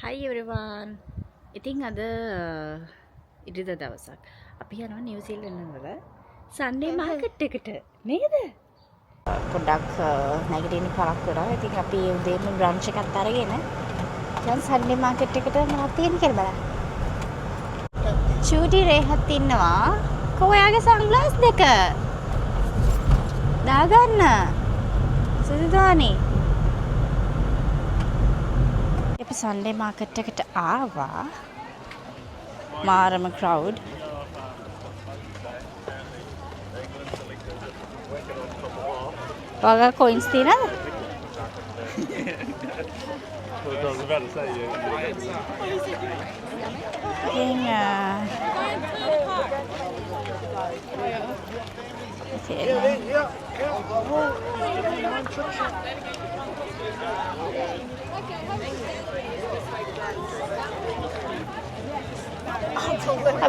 Hi everyone. ඉතින් අද ඉරිදා දවසක්. අපි යනවා නිව්සීලන්ත වල සන්ඩේ මාකට් එකට නේද? පොඩ්ඩක් නැගිටින්න පරක් කරා. ඉතින් අපි උදේම බ්‍රන්ච් එකක් අරගෙන දැන් සන්ඩේ මාකට් එකට මොනවද තියෙන්නේ කියලා බලන්න. චූටි රේහත් ඉන්නවා. කොහොයාගේ සන්ග්ලාස් දෙක දාගන්න. සුදුදානේ. අපි සන්ඩේ මාකට් එකට ආවා. මාරම ක්‍රවුඩ්. වගා කොයින්ස් තියෙනවද?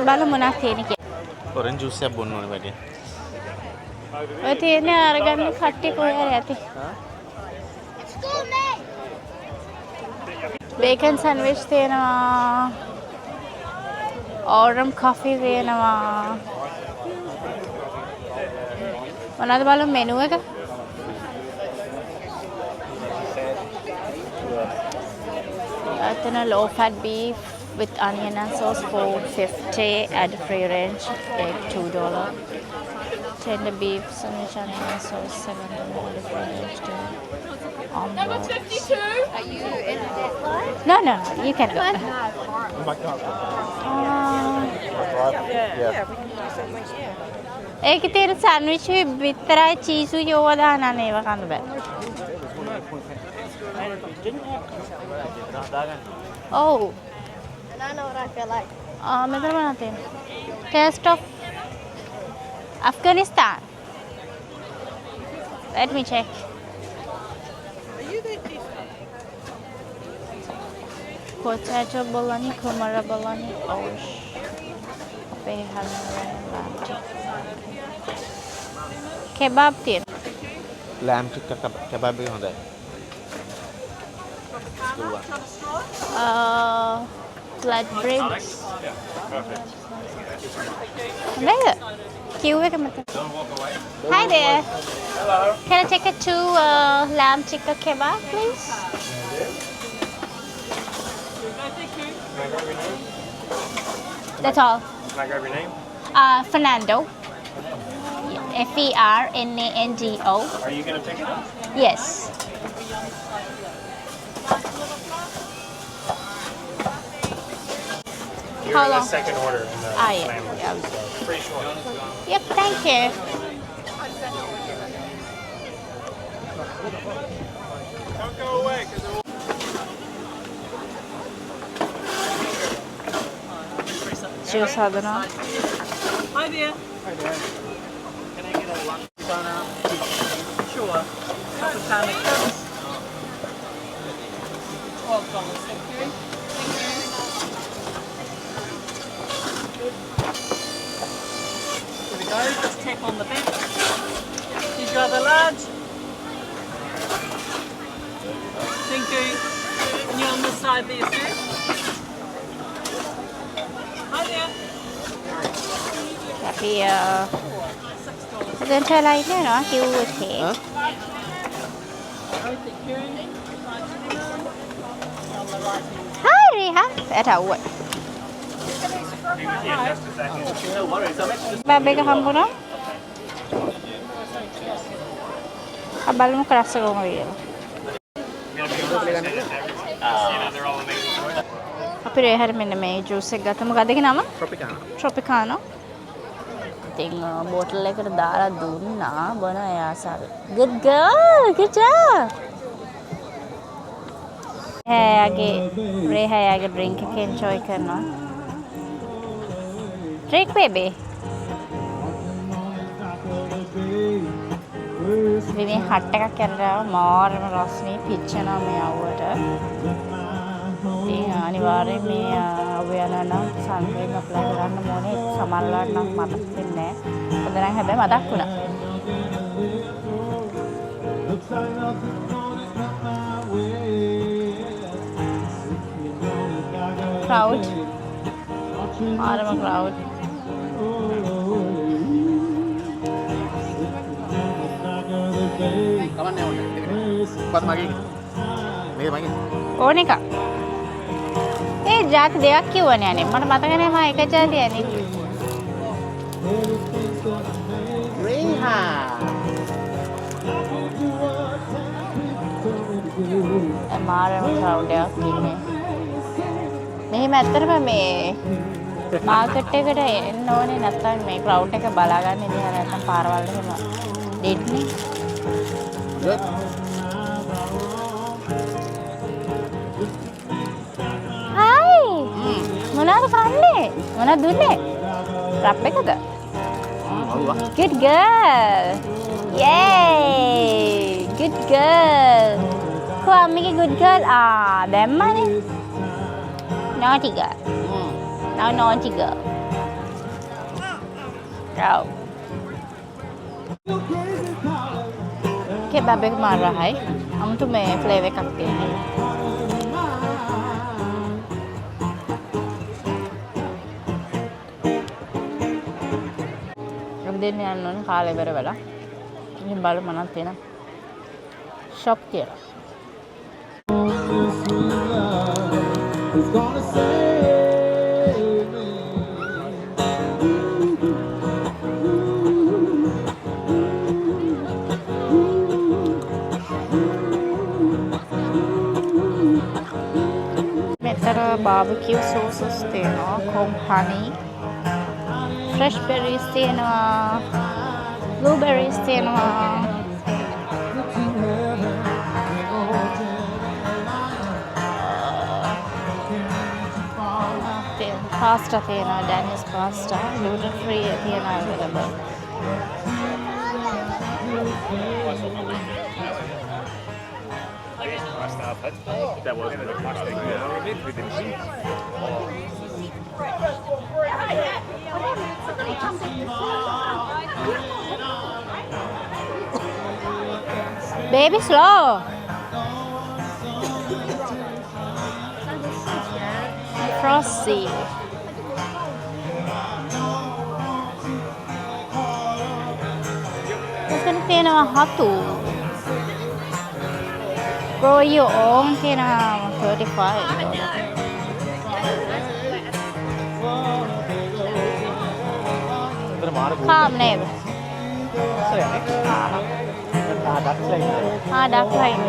බලමු මොනවද තියෙන්නේ කියලා. ඔරෙන්ජ් ජූස් එකක් බොන්න ඕනේ වැඩි. ඔය තියෙන අරගන්න කට්ටිය කොහේ ඇති? බේකන් සෑන්ඩ්විච් තියෙනවා. ඕරම් කොෆි තියෙනවා. මොනවද බලමු මෙනු එක? low fat beef with onion and sauce $4.50. Add free range egg $2. Tender beef sandwich onion and sauce $7. Add free range to omelette. Are you in a deadline? No, you can go. Yeah, Yeah. we can do something, yeah. ඒකේ තියෙන sandwich විතරයි චීසු යෝව දාන්න ඒව කන්න බෑ. Oh. And I know what I feel like. මෙතන මොනවද තියෙන්නේ? Taste of Afghanistan. Let me check. Are you the teacher? Potato bologna, kumara bologna, osh. අපේ හරියට kebab තියෙනවා. ලෑම් ටික කැබබ් එක හොඳයි. Flatbreads. Neda. Queue එක මත. Hi there. Can I take a two lamb tikka kebab, please? That's all. Can I grab your name? Fernando. Fernando. Are you going to pick it up? Yes. You're How in the long? second order in the Yeah. sandwich, Yeah. so pretty short. Yep, thank you. Don't go away, because it will... Juice හදනවා. Hi there. Can I get a lunch donor? Sure. Tropicana chips. $12, thank you. Here we go, just tap on the back. Did you have a large? Thank you. And you're on this side there, sir. Hi there. අපි දැන් වෙලා ඉන්නවා කිව් එකේ. Hi Reha. ඇටවුවා. No worries, I'm actually just... බබ් එක හම්බුණා. බලමු ක්‍රස් එක කොහොමද කියලා. They're all amazing. අපි රේහට මෙන්න මේ ජූස් එක ගත්තා. මොකක්ද ඒකේ නම? ට්‍රොපිකානා. Tropicana. ඉතින් බෝටල් එකට දාලා දුන්නා බොන එයාසාර. Good girl. Good job. රේහයාගේ drink එක enjoy කරනවා. Drink baby. මේ හට් එකක් කරලා මාරම රස්නේ පිච්චෙනවා මේ අවුවට. ඉතින් අනිවාර්යෙන් මේ අවයන නම් සන්ස්ක්‍රීන් අප්ලයි කරන්න ඕනේ. සමහරවල් නම් මතක් වෙන්නේ නැහැ. හොඳ නම් හැබැයි මතක් වුණා. crowd. මාරම crowd. කමන්නේ ඕනේ. කොහොමද මගේ? මේක මගේ. ඕන එක. ඒ ජාති දෙකක් කිව්වනේ අනේ. මට මතක නෑ මම එක ජාතියනේ. මාරම crowd එකක් ඉන්නේ. මෙහෙම ඇත්තටම මේ මාකට් එකට එන්න ඕනේ නැත්නම් මේ crowd එක බලා ගන්න ඉතින් නැත්නම් පාරවල් එහෙම දෙන්නේ. හායි මොනවද කන්නේ? මොනවද දුන්නේ? රප් එකද? Good girl. Yay! Good girl. Ko අම්මිගේ good girl. දැම්මනේ. Naughty girl. Now naughty girl. Go. Kebab එක මාර රහයි. අමුතු මේ ෆ්ලේවර් එකක් තියෙනවා. දෙන්න යන්න ඕනේ කාලේ ඉවර වෙලා. ඉතින් බලමු මොනවද තියෙන ෂොප් කියලා. මෙතන බාබකියු සෝසස් තියෙනවා, කොම් හනි, fresh berries තියෙනවා, blueberries තියෙනවා. පාස්ටා තියෙනවා, Danish pasta, gluten free තියෙනවා available. That was the pasta we didn't see. Baby slow. Frosty. Meron තියෙනවා හතු. Grow your own තියෙනවා $35. Calm name. Duck line.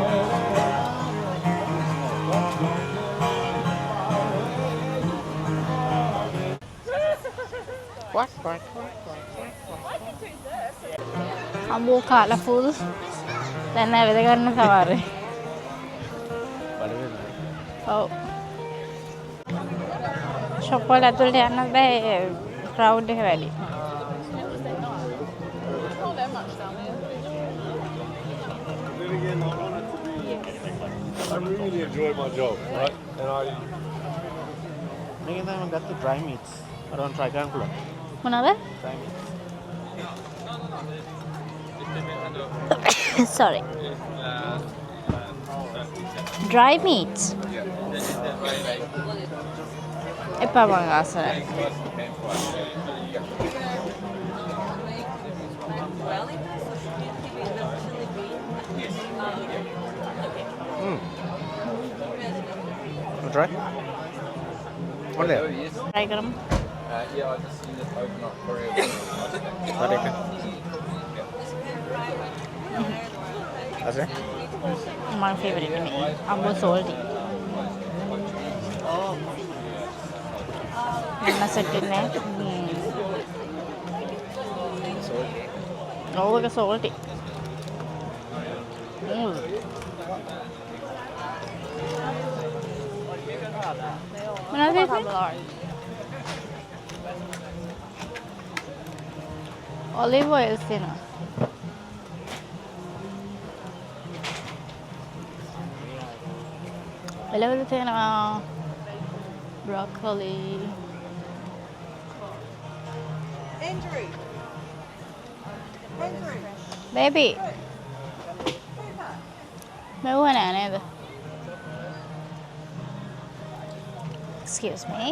අම්බෝ කාලා ෆුල්. දැන් නෑ වෙද ගන්න සමහරේ. ඔව්. ෂොප් වල ඇතුළට යන්න බෑ ක්‍රවුඩ් එක වැඩි. I really enjoy my job, right? And මේකෙන් තමයි මම ගත්ත dry meats. I don't try ගන්න පුළුවන්. මොනවද? Dry meats. Sorry. Dry meats. එපා මං ආසයි. Try? What there? try කරමු. yeah, I just seen it open up Korea. Tadi kan? Asal? My favorite නෙමෙයි. අම්බෝ salty. මම සෙට් ඉන්නේ. ඔව් ඒක salty. මොනවද ඒක? olive oil තියෙනවා. එළවලු තියෙනවා. broccoli. Andrew. Andrew. baby. මෙව නෑ නේද? Excuse me.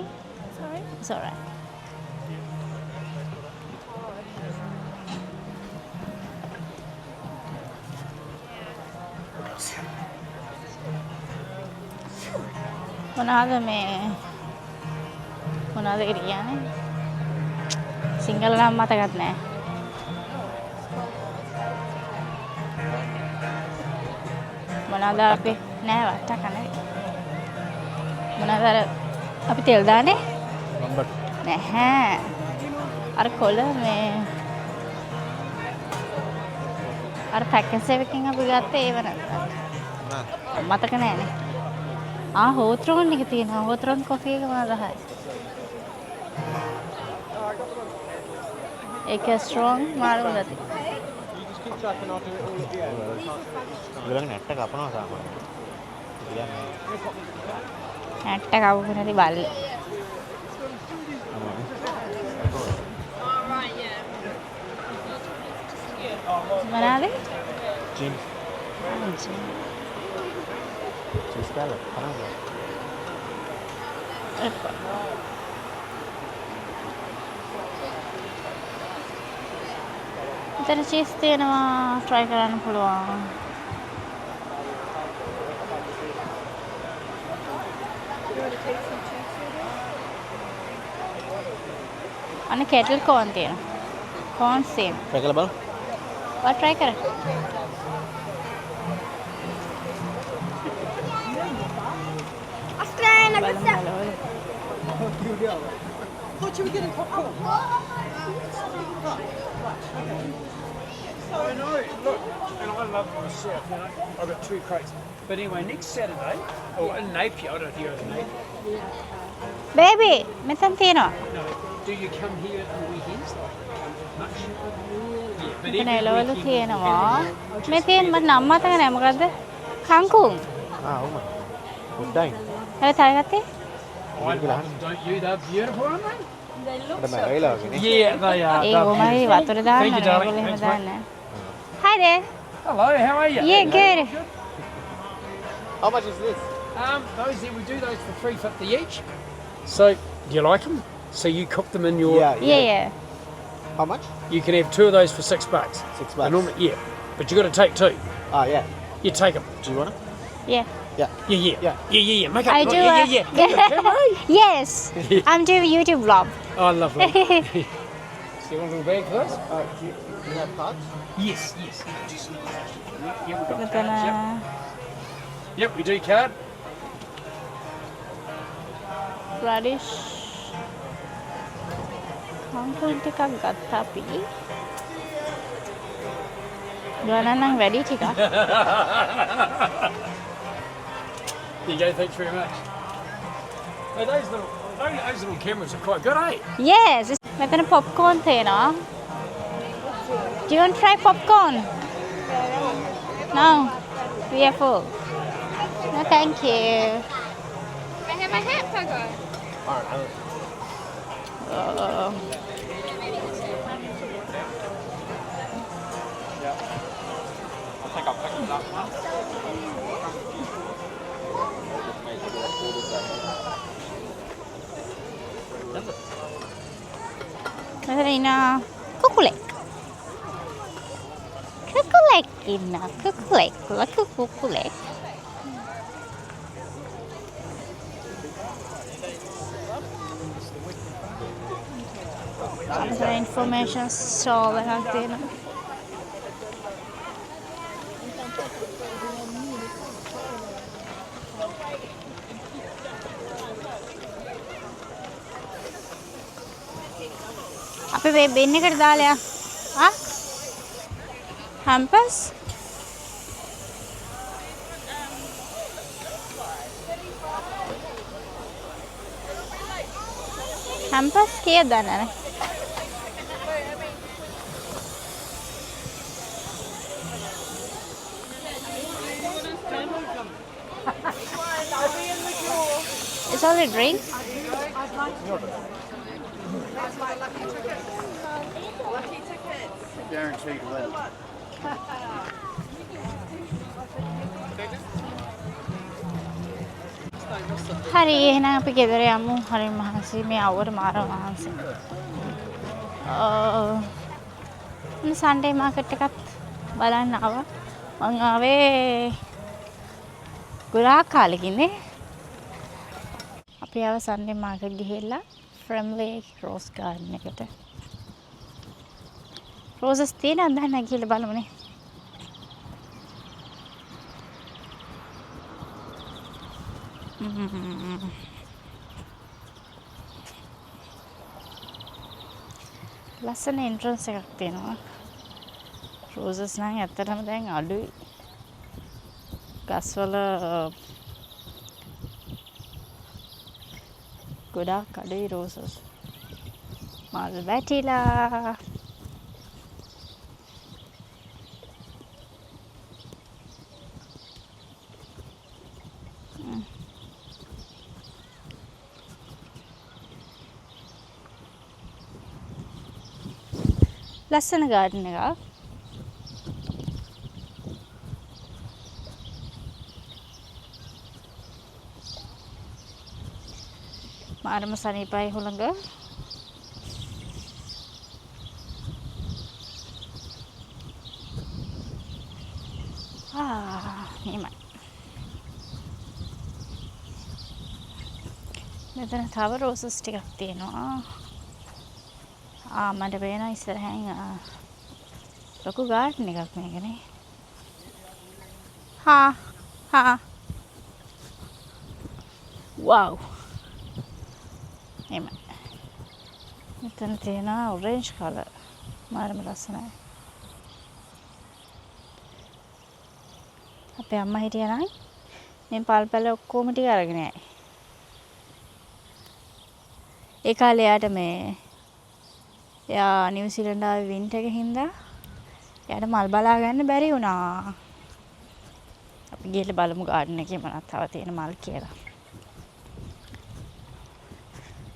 Sorry. It's alright. මොනවාද මේ මොනවාද කියන්නේ? සිංහල නම් මතකත් නෑ. මොනවාද අපි නෑ වට්ටක් නෙවෙයි. මොනවාද අර අපි තෙල් දාන්නේ? රම්බට්. නැහැ. අර කොළ මේ අර පැකේජ් එකකින් අපි ගත්තේ ඒව නේද? මතක නෑනේ. හෝත්‍රෝන් එක තියෙනවා. හෝත්‍රෝන් කොෆි එක මොනවද 10යි. ඒක ස්ට්‍රෝං මාරු නැති. ඉතින් නැට්ට කපනවා සාමාන්‍යයෙන්. කියන්නේ නැට්ට කවුරු නැති බල්ලි. මොනවාද? චීස්. චීස් කාලා කරනවා. ඉතින් චීස් තියෙනවා try කරන්න පුළුවන්. අනේ කෙටල් කෝන් තියෙනවා. කෝන් සේම්. try කරලා බලන්න. ඔය try කර. Austin, I බලමු බලමු. thought you were getting popcorn. I know. Look, and I love my chef. You know, I've got 2 crates. But anyway, next Saturday, or in Napier, I don't know if you're in Napier. Baby මෙතන තියෙනවා. No, do you come here on weekends? Much? Yeah, but මෙතන every එළවලු weekend තියෙනවා. I'll just මේ තියෙන මට නම් මතක නෑ මොකද්ද? කංකුම්. ඔව්. උඩයින්. හරි තව ගත්තේ? Don't you? They're beautiful, aren't they? අර මැරෙලා වගේ නේ. Yeah, they are. A They're කොමයි beautiful. වතුර දාන්න Thank you, ඕනේ. darling. ඒගොල්ලෝ එහෙම Thanks, mate. දාන්නේ. Hi there. Hello, how are you? Yeah, good. How much is this? Those there, we do those for $3.50 each. So, do you like them? So you cook them in your... Yeah, yeah. How much? You can have 2 of those for $6. $6. Normally, yeah, but you got to take 2. Yeah. You take them. Do you want it? Yeah. Yeah. Yeah. Make up. I do. Yeah. Yes. I'm doing YouTube vlog. Oh, lovely. So you want a little bag for those? Do you have cards? Yes. Just, yeah, we've got මෙතන cards. Yep, we do card. radish කංකුම් ටිකක් ගත්තා අපි. ගණන් නම් වැඩි ටිකක්. There you go, thanks very much. Hey, those little cameras are quite good, eh? Yes. මෙතන popcorn තියෙනවා. Do you want to try popcorn? No. We are full. No, thank you. I have my hat, Pogo. මෙතන ඉන්න කුකුලෙක්. කුකුලෙක් ඉන්න කුකුලෙක්. ලකු කුකුලෙක්. අපිට information stall එකක් තියෙනවා. අපි මේ බෙන් එකට දාලා හැම්පස් හැම්පස් කීයද දන්නේ නැහැ. It's only drinks. That's my lucky ticket. Lucky tickets. Guaranteed win. හරි එහෙනම් අපි ගෙදර යමු. හරි මහන්සි මේ අවුවට මාර මහන්සි. සන්ඩේ මාකට් එකත් බලන්න ආවා. මං ආවේ ගොඩාක් කාලෙකින්නේ. අපි ආව සන්ඩේ මාකට් ගිහිල්ලා ෆ්‍රම්ලේ රෝස් ගාඩන් එකට. රෝසස් තියෙනවද නැහැ කියලා බලමුනේ. ලස්සන එන්ට්‍රන්ස් එකක් තියෙනවා. රෝසස් නම් ඇත්තටම දැන් අඩුයි. ගස්වල ගොඩාක් අඩුයි රෝසස්. මල් වැටිලා. ලස්සන ගාඩන් එකක්. මාරම සනීපයි හුළඟ. එහෙමයි. මෙතන තව රෝසස් ටිකක් තියෙනවා. මට පේනවා ඉස්සරහින් ලොකු ගාඩන් එකක් මේකනේ. වව්. එහෙමයි. මෙතන තියෙනවා ඔරෙන්ජ් කලර්. මාරම ලස්සනයි. අපේ අම්මා හිටියා නම් මේ පල්පල ඔක්කොම ටික අරගෙන යයි. ඒ කාලේ යාට එයා නිව්සීලන්ත ආවේ වින්ටර් එකේ හින්දා එයාට මල් බලා ගන්න බැරි වුණා. අපි ගිහලා බලමු ගාඩන් එකේ මොනවද තව තියෙන මල් කියලා.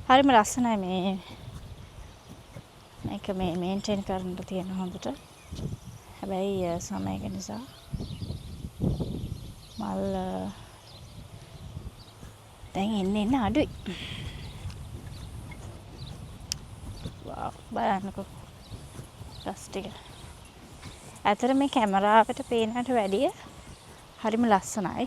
හරිම ලස්සනයි මේක මේන්ටේන් කරන්න තියෙන හොඳට. හැබැයි සමයක නිසා මල් දැන් එන්න අඩුයි. බලන්නකෝ ගස් ටික. ඇතර මේ කැමරාවට පේනට වැඩිය හරිම ලස්සනයි.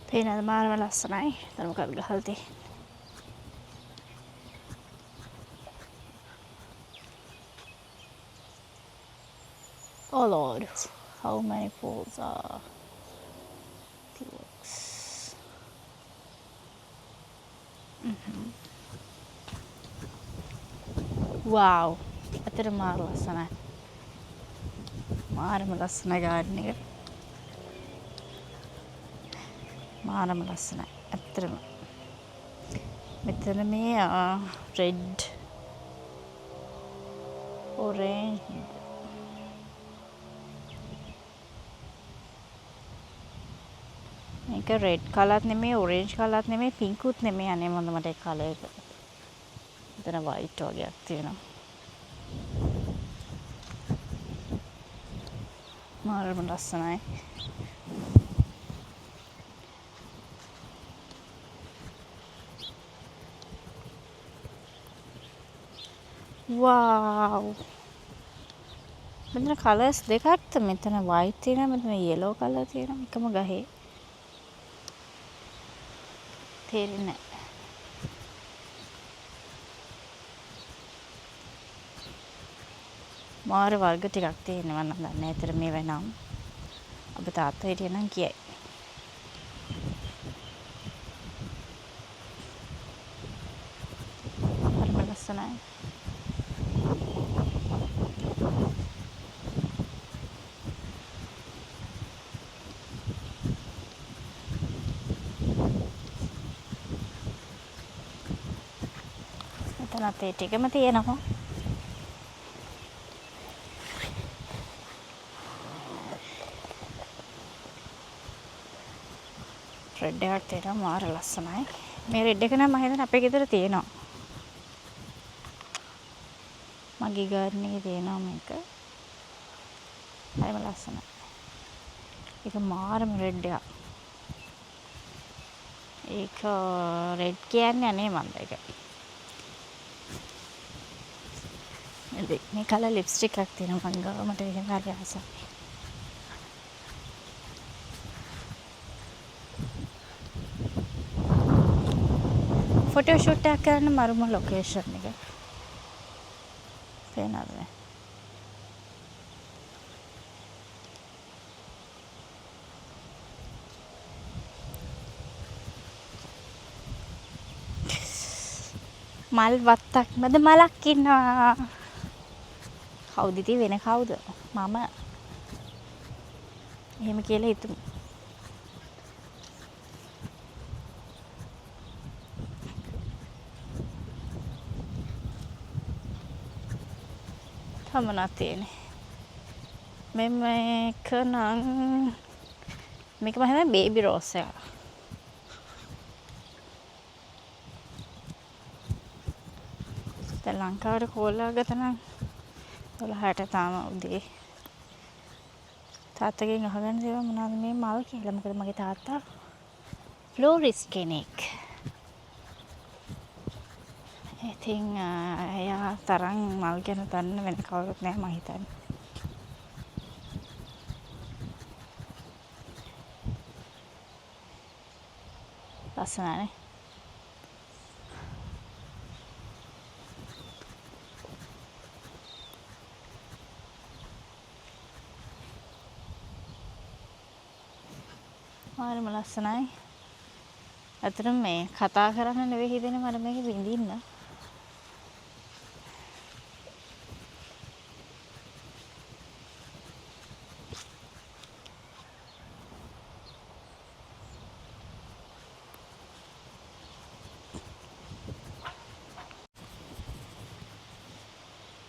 පේනද මාරම ලස්සනයි. එතන මොකක්ද ගහලා තියෙන්නේ? Oh Lord, how many poles are clocks? Wow, අතර මාර ලස්සනයි. මාරම ලස්සන ගාඩන් එක. මාරම ලස්සනයි. ඇත්තටම. මෙතන මේ රෙඩ් ඔරේන්ජ් මේක රෙඩ් කලර්ත් නෙමෙයි ඔරේන්ජ් කලර්ත් නෙමෙයි පින්කුත් නෙමෙයි අනේ මොඳ මට ඒ කලර් එක. මෙතන වයිට් වගේක් තියෙනවා. මාරම ලස්සනයි. wow. මෙතන කලර්ස් දෙකක් මෙතන වයිට් තියෙනවා මෙතන yellow කලර් තියෙනවා එකම ගහේ. තේරෙන්නේ නැහැ. මාර වර්ග ටිකක් තියෙනවා නම් දන්නේ. ඒතර මේ වෙනම් අපේ තාත්තා හිටියා නම් කියයි. හරිම ලස්සනයි. මෙතනත් ඒ ටිකම තියෙනවා. රෙඩ් එකක් තියෙනවා මාර ලස්සනයි. මේ රෙඩ් එක නම් මම හිතන්නේ අපේ ගෙදර තියෙනවා. මගේ ගාඩන් එකේ තියෙනවා මේක. හරිම ලස්සනයි. ඒක මාරම රෙඩ් එකක්. ඒක රෙඩ් කියන්නේ අනේ මන්ද ඒක. මේ කලර් ලිප්ස්ටික් එකක් තියෙනවා මං ගාව මට ඒක හරි ආසයි. ෆොටෝ ෂූට් එකක් කරන්න මරුම ලොකේෂන් එක. පේනවද මේ? මල් වත්තක් මැද මලක් ඉන්නවා. කවුද ඉතින් වෙන කවුද? මම. එහෙම කියලා හිතමු. තමනා තියෙන්නේ. මේක නම් මේක මම හිතන්නේ බේබි රෝස් එක. දැන් ලංකාවට කෝලා ගත නම් 12ට තාම උදේ තාත්තගෙන් අහගෙන ඉතින් මොනවද මේ මල් කියලා. මොකද මගේ තාත්තා ෆ්ලෝරිස්ට් කෙනෙක්. ඉතින් එයා තරම් මල් ගැන දන්න වෙන කවුරුත් නැහැ මම හිතන්නේ. ලස්සනනේ. මාරම ලස්සනයි. අතරම මේ කතා කරන්න නෙවෙයි හිතෙන්නේ මට මේක විඳින්න.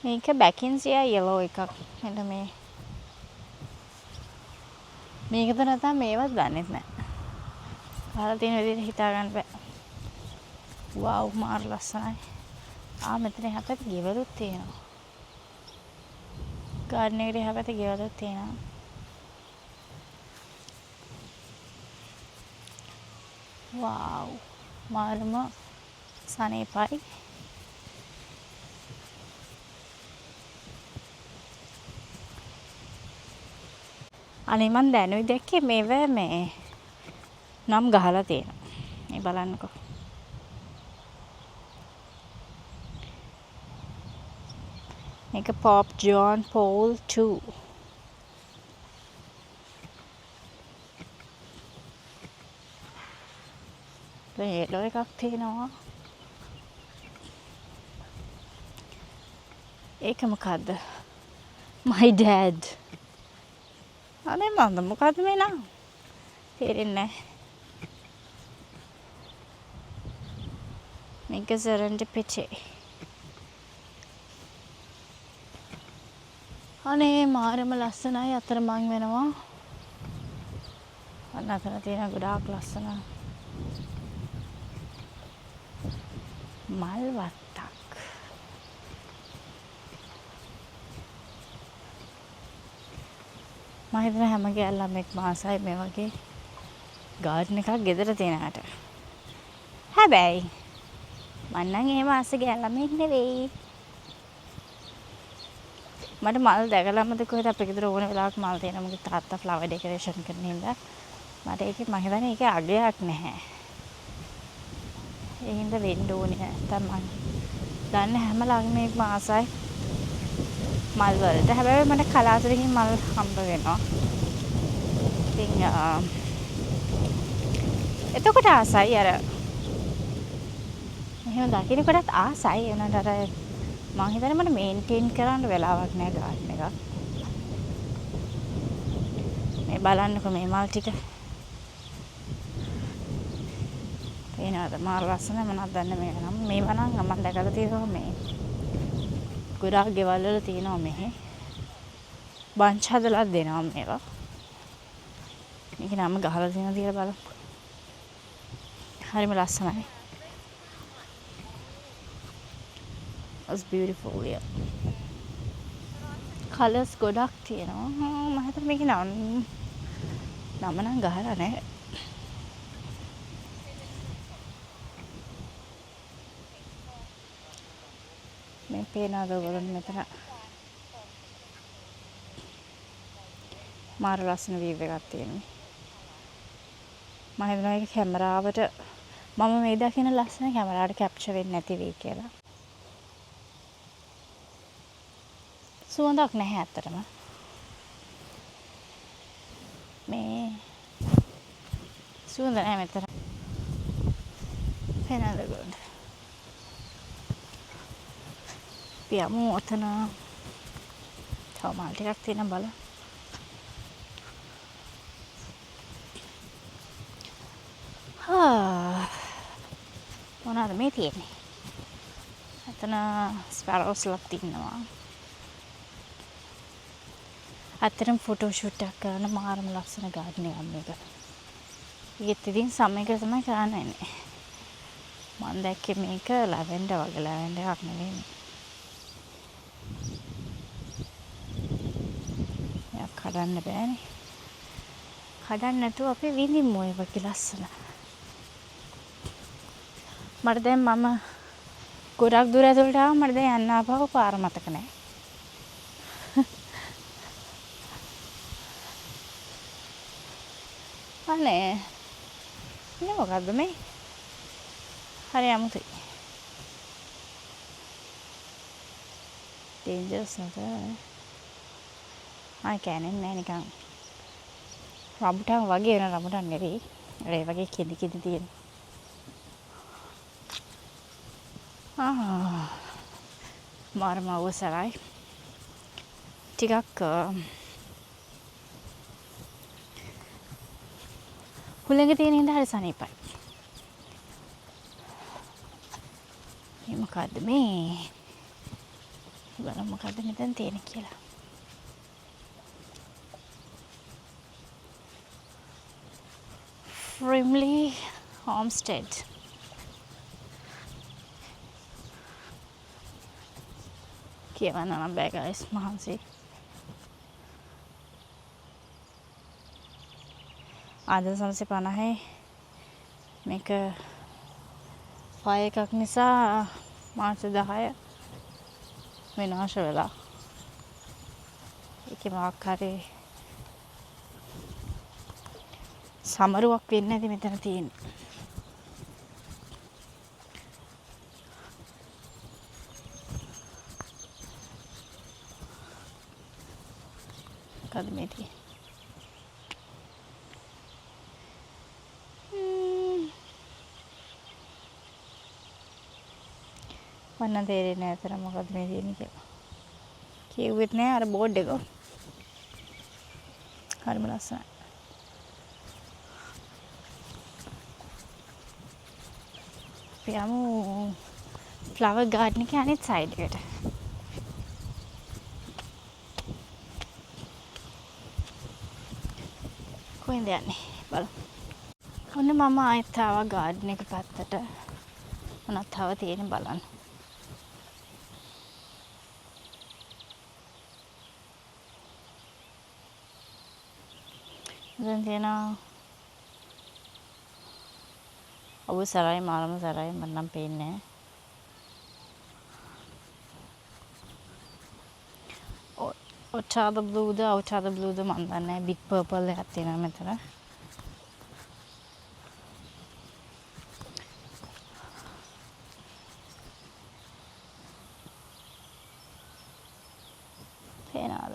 මේක බැකින්සියා yellow එකක්. මෙන්න මේ මේකද නැත්නම් මේවත් දන්නෙත් නැහැ. කාලා තියෙන විදිහට හිතා ගන්න බෑ. වව් මාර ලස්සනයි. මෙතන එහා පැත්තේ ගෙවලුත් තියෙනවා. ගාඩන් එකේ එහා පැත්තේ ගෙවලුත් තියෙනවා. වව් මාරම සනීපයි. අනේ මන් දැනුයි දැක්කේ මේව මේ නම් ගහලා තියෙනවා. මේ බලන්නකෝ. මේක Pop John Paul 2. යෙලෝ එකක් තියෙනවා. ඒක මොකද්ද? My dad. අනේ මන්ද මොකද්ද මේ නම්? තේරෙන්නේ නැහැ. මේක serendipity. අනේ මාරම ලස්සනයි අතරමං වෙනවා. අන්න අතන තියෙන ගොඩාක් ලස්සන මල් වත්තක්. මම හිතන හැම ගෑල්ලම එක් මාසයි මේ වගේ ගාඩන් එකක් ගෙදර තියෙනකට. හැබැයි මං නම් එහෙම ආස ගෑල්ලම නෙවෙයි. මට මල් දැකලාමද කොහෙද අපේ ගෙදර ඕන වෙලාවක මල් තියෙනවා. මගේ තාත්තා ෆ්ලවර් ඩෙකරේෂන් කරන හින්දා මට ඒකේ මම හිතන්නේ ඒකේ අගයක් නැහැ. ඒ හින්දා වෙන්න ඕනේ නැත්තම් මං දන්නේ හැම ළඟම ආසයි මල් වලට. හැබැයි මට කලාතුරකින් මල් හම්බ වෙනවා. ඉතින් එතකොට ආසයි අර එහෙම දකින්නකොටත් ආසයි. එනට අර මම හිතන්නේ මට මේන්ටේන් කරන්න වෙලාවක් නැහැ ගාඩන් එක. මේ බලන්නකො මේ මල් ටික. පේනවද? මාර ලස්සන මොනවද දන්නේ මේ නම්. මේව නම් මම දැකලා තියෙනවා මේ ගොඩාක් ගෙවල් වල තියෙනවා මෙහෙ. බංච් හදලා දෙනවා මේවා. මේක නම ගහලා තියෙනවා කියලා බලන්න. හරිම ලස්සනයි. It's beautiful, yeah. Colors ගොඩක් තියෙනවා. මම හිතුවා මේක නම් නම නම් ගහලා නැහැ. මේ පේනවාද ඔයගොල්ලන්ට මෙතන? මාර ලස්සන වීව් එකක් තියෙනවා. මම හිතනවා ඒක කැමරාවට මම මේ දකින ලස්සන කැමරාවට කැප්චර් වෙන්නේ නැති වෙයි කියලා. සුවඳක් නැහැ ඇත්තටම. මේ සුවඳ නැහැ මෙතන. පේනවාද ඔයගොල්ලන්ට? පියමු ඔතන තව මාල් ටිකක් තියෙන බලන්න. මොනවද මේ තියෙන්නේ? එතන ස්පැරෝස්ලක් ඉන්නවා. අතරම ෆොටෝ ෂූට් එකක් කරන මාරම ලස්සන ගාඩන් එකක් මේක. ඊත් ඉතින් සමයක තමයි කරන්නේ. මම දැක්කේ මේක ලැවෙන්ඩර් වගේ ලැවෙන්ඩර් එකක් නෙවෙයි. යක් කඩන්න බෑනේ. කඩන්න නැතුව අපි විඳිමු ඒ වගේ ලස්සන. මට දැන් මම ගොඩක් දුර ඇතුළට ආවා. මට දැන් යන්න ආපහු පාර මතක නැහැ. අනේ මේ මොකද්ද මේ? හරි අමුතුයි. ඩේන්ජරස් නේද? ආයි කෑනේ නැහැ නිකන්. රඹුටන් වගේ වෙන රඹුටන් නෙවෙයි. ඒ වගේ කිදි කිදි තියෙන. මාරම අවසරයි. ටිකක් හුළඟ තියෙන හින්දා හරි සනීපයි. මේ මොකද්ද මේ? බලමු මොකද්ද මෙතන තියෙන කියලා. Frimley Homestead. කියවන්න නම් බෑ guys මහන්සි. ආද 950 මේක ෆයර් එකක් නිසා මාර්ච් 10 විනාශ වෙලා. ඒකේ මොකක් හරි සමරුවක් වෙන්නේ නැති මෙතන තියෙන්නේ. මොකද මේ තියෙන්නේ? මන්න තේරෙන්නේ නැහැ අතර මොකද මේ තියෙන්නේ කියලා. කිව්වෙත් නෑ අර බෝඩ් එක. හරිම ලස්සනයි. පියමු ෆ්ලවර් ගාඩන් එකේ අනිත් සයිඩ් එකට. කොහෙන්ද යන්නේ? බලමු. ඔන්න මම ආයෙත් ආවා ගාඩන් එක පැත්තට. මොනවද තව තියෙන්නේ බලන්න. දැන් තියෙනවා අවසරයි මාරම සරයි මට නම් පේන්නේ නැහැ. ඔචාද බ්ලූද අවචාද බ්ලූද මන් දන්නේ නැහැ. බිග් පර්පල් එකක් තියෙනවා මෙතන. පේනවද?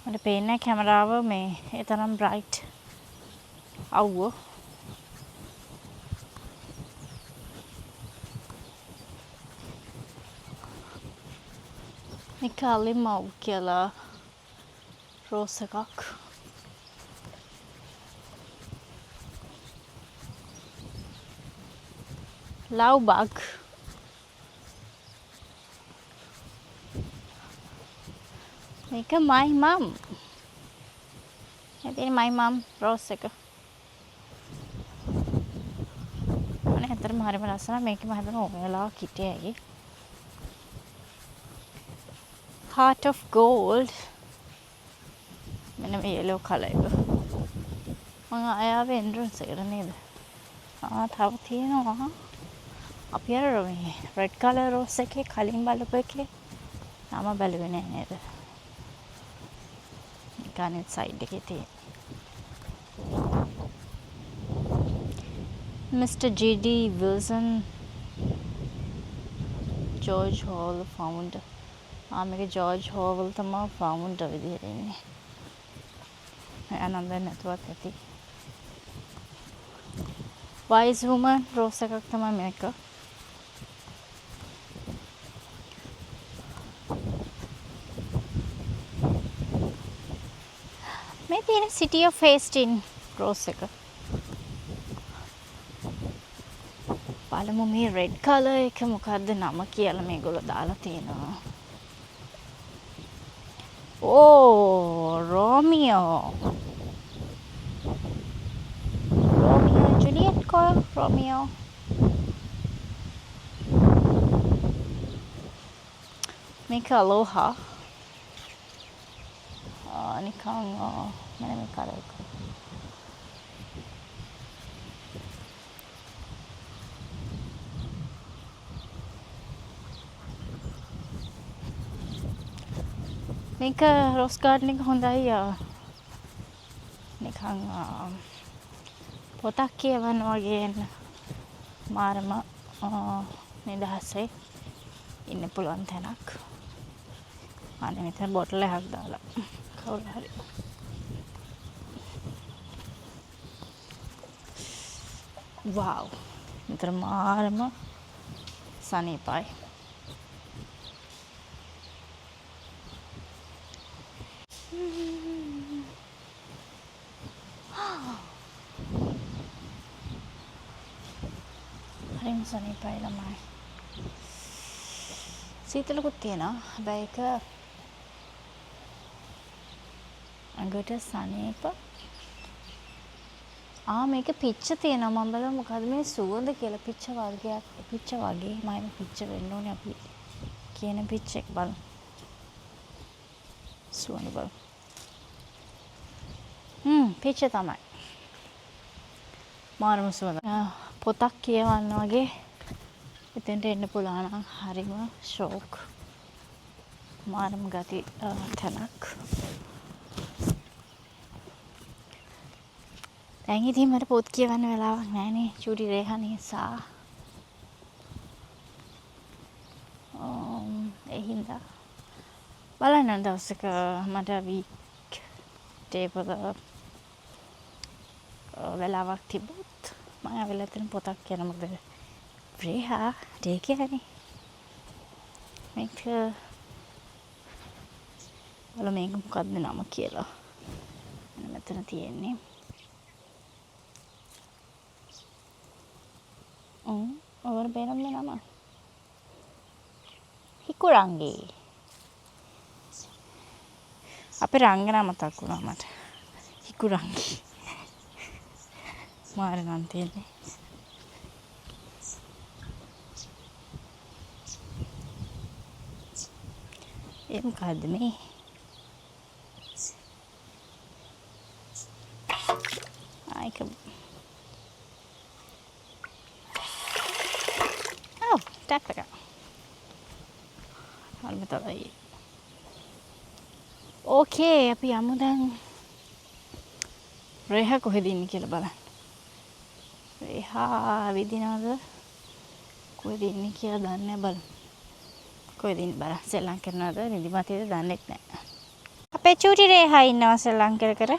මට පේන්නේ කැමරාව මේ ඒ තරම් බ්‍රයිට් අවුව. මේ කලින් මව් කියලා රෝස් එකක්. Love bug. මේක my mum. ඉතින් my mum රෝස් එක. අනේ හතර ඇත්තටම හරිම ලස්සනයි. මේක මම හිතනවා ඔයාලා කිටියගේ Heart of Gold මෙන්න මේ yellow color එක. මම ආයාවේ entrance එකට නේද? තව තියෙනවා. අපි අර මේ red color rose එකේ කලින් බලපු එකේ නම බැලුවේ නෑ නේද? නිකන් side එකේ තියෙන. Mr. G.D. Wilson George Hall founder. මේක George Hall තමයි founder විදිහට ඉන්නේ. ආනන්ද නැතුවත් ඇති. Wise woman rose එකක් තමයි මේක. මේ තියෙන City of Hastings rose එක. බලමු මේ red color එක මොකද්ද නම කියලා මේගොල්ලෝ දාලා තියෙනවා. Romeo Juliet call Romeo. මේක Aloha. නිකන් මම මේ color එක. මේක රෝස් ගාඩන් එක හොඳයි නිකන් පොතක් කියවන්න වගේ මාරම නිදහසේ ඉන්න පුළුවන් තැනක්. අනේ මෙතන බොටල් එකක් දාලා කවුරු හරි වව් මෙතන මාරම සනීපයි. හරිම සනීපයි ළමයි. සීතලකුත් තියෙනවා. හැබැයි ඒක අඟට සනීප. මේක පිච්ච තියෙනවා. මම බලමු මොකද්ද මේ සුවඳ කියලා පිච්ච වර්ගයක්. පිච්ච වගේ මම පිච්ච වෙන්න ඕනේ අපි කියන පිච්ච එක බලමු. සුවඳ බලමු. පිච්ච තමයි. මාරම සුවඳ. පොතක් කියවන්න වගේ එතෙන්ට එන්න පුළුවන් නම් හරිම ෂෝක්. මාරම ගති තැනක්. දැන් ඉතින් මට පොත් කියවන්න වෙලාවක් නැහැනේ. චූටි රේහා නිසා. ඒ හින්දා බලන්න දවසක මට වීක් ටේබල් වෙලාවක් තිබුත් මම ආවෙලා තියෙන පොතක් කියන මොකද රේහා ඩේ කියන්නේ මේක බලමු මේක මොකක්ද නම කියලා. මෙතන තියෙන්නේ ඔවර බේනම් මේ නම හිකුරංගි. අපේ රංගනා මතක් වුණා මට. හිකුරංගි මාර නම් තියෙන්නේ. ඒ මොකද්ද මේ? ඒක ටැප් එක. හරිම තමයි. ඕකේ අපි යමු දැන් රේහා කොහෙද ඉන්නේ කියලා බලන්න. රේහා විදිනවද කොහෙද ඉන්නේ කියලා දන්නේ නැහැ බලමු. කොහෙද ඉන්නේ බලන්න. සෙල්ලම් කරනවද නිදිමතේද දන්නේ නැහැ. අපේ චූටි රේහා ඉන්නවා සෙල්ලම් කර.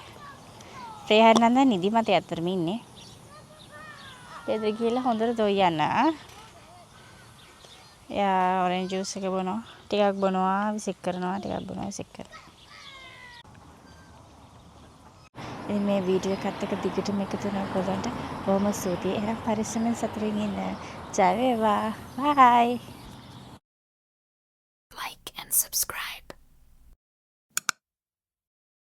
රේහා නන්ද නිදිමතේ අතරම ඉන්නේ. ගෙදර ගිහලා හොඳට දොයන්න. එයා ඔරෙන්ජ් ජූස් එක බොනවා. ටිකක් බොනවා විසික් කරනවා. ටිකක් බොනවා විසික් කරනවා. ඉතින් මේ වීඩියෝ එකත් එක්ක දිගටම එකතු වෙන ඔයගොල්ලන්ට බොහොම ස්තුතියි. එහෙනම් පරිස්සමෙන් සතුටින් ඉන්න. ජය වේවා. බයි.